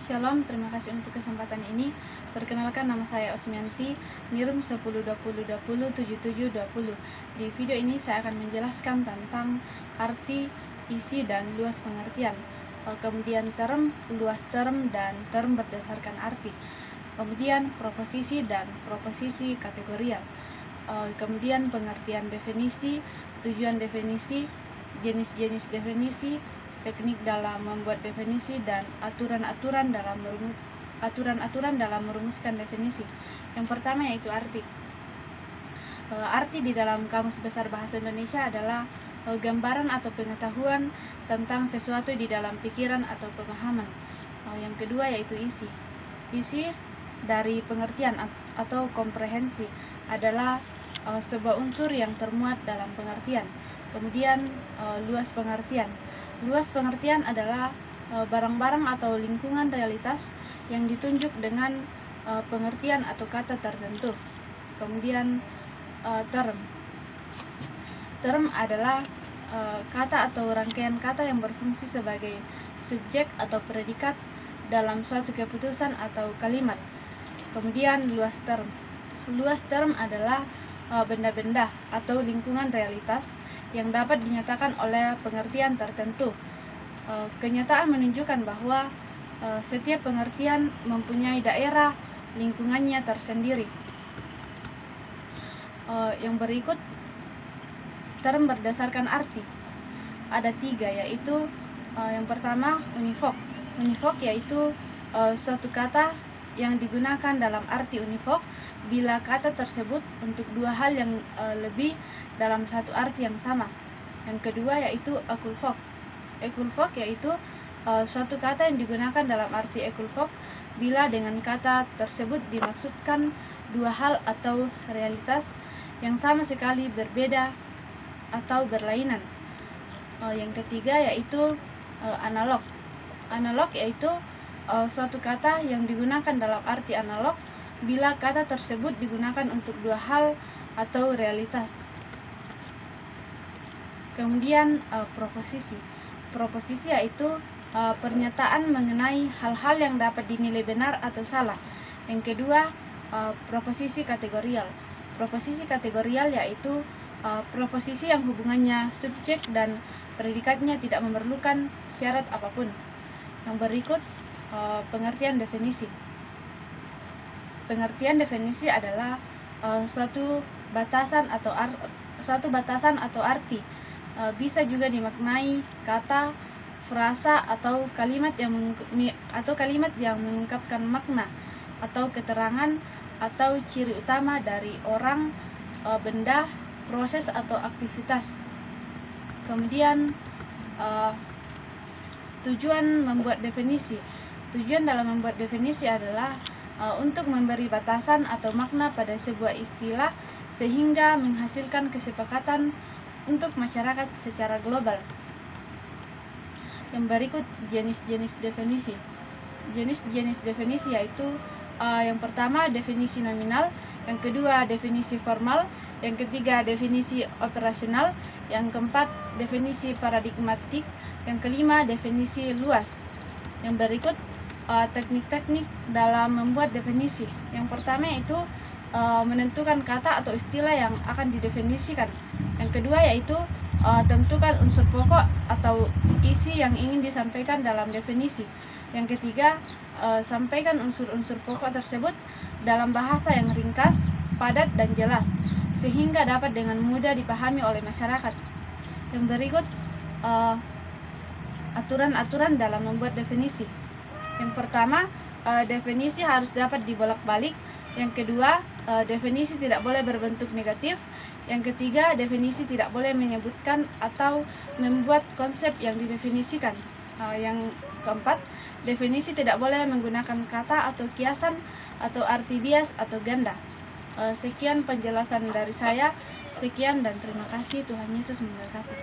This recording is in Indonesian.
Shalom, terima kasih untuk kesempatan ini. Perkenalkan, nama saya Osmianti, NIRUM 1020207720. Di video ini saya akan menjelaskan tentang arti, isi, dan luas pengertian. Kemudian term, luas term, dan term berdasarkan arti. Kemudian proposisi dan proposisi kategorial. Kemudian pengertian definisi, tujuan definisi, jenis-jenis definisi, teknik dalam membuat definisi, dan aturan-aturan dalam merumuskan definisi. Yang pertama yaitu arti. Arti di dalam Kamus Besar Bahasa Indonesia adalah gambaran atau pengetahuan tentang sesuatu di dalam pikiran atau pemahaman. Yang kedua yaitu isi. Isi dari pengertian atau komprehensi adalah sebuah unsur yang termuat dalam pengertian. Kemudian luas pengertian. Luas pengertian adalah barang-barang atau lingkungan realitas yang ditunjuk dengan pengertian atau kata tertentu. Kemudian term. Term adalah kata atau rangkaian kata yang berfungsi sebagai subjek atau predikat dalam suatu keputusan atau kalimat. Kemudian luas term. Luas term adalah benda-benda atau lingkungan realitas yang dapat dinyatakan oleh pengertian tertentu. Kenyataan menunjukkan bahwa setiap pengertian mempunyai daerah lingkungannya tersendiri. Yang berikut term berdasarkan arti. Ada 3, yaitu yang pertama univok. Univok yaitu suatu kata yang digunakan dalam arti univok bila kata tersebut untuk dua hal yang lebih dalam satu arti yang sama. Yang kedua yaitu ekulvok. Ekulvok yaitu suatu kata yang digunakan dalam arti ekulvok bila dengan kata tersebut dimaksudkan dua hal atau realitas yang sama sekali berbeda atau berlainan. Yang ketiga yaitu analog. Analog yaitu suatu kata yang digunakan dalam arti analog bila kata tersebut digunakan untuk dua hal atau realitas. Kemudian proposisi. Proposisi yaitu pernyataan mengenai hal-hal yang dapat dinilai benar atau salah. Yang kedua proposisi kategorial. Proposisi kategorial yaitu proposisi yang hubungannya subjek dan predikatnya tidak memerlukan syarat apapun. Yang berikut pengertian definisi. Pengertian definisi adalah suatu batasan atau arti. Bisa juga dimaknai kata, frasa, atau kalimat yang mengungkapkan makna atau keterangan atau ciri utama dari orang, benda, proses atau aktivitas. Kemudian tujuan membuat definisi. Tujuan dalam membuat definisi adalah untuk memberi batasan atau makna pada sebuah istilah sehingga menghasilkan kesepakatan untuk masyarakat secara global. Yang berikut jenis-jenis definisi. Jenis-jenis definisi yaitu yang pertama definisi nominal, yang kedua definisi formal, yang ketiga definisi operasional, yang keempat definisi paradigmatik, yang kelima definisi luas. Yang berikut teknik-teknik dalam membuat definisi. Yang pertama yaitu menentukan kata atau istilah yang akan didefinisikan. Yang kedua yaitu tentukan unsur pokok atau isi yang ingin disampaikan dalam definisi. Yang ketiga, sampaikan unsur-unsur pokok tersebut dalam bahasa yang ringkas, padat, dan jelas sehingga dapat dengan mudah dipahami oleh masyarakat. Yang berikut aturan-aturan dalam membuat definisi. Yang pertama, definisi harus dapat dibolak-balik. Yang kedua, definisi tidak boleh berbentuk negatif. Yang ketiga, definisi tidak boleh menyebutkan atau membuat konsep yang didefinisikan. Yang keempat, definisi tidak boleh menggunakan kata atau kiasan atau arti bias atau ganda. Sekian penjelasan dari saya. Sekian dan terima kasih. Tuhan Yesus memberkati.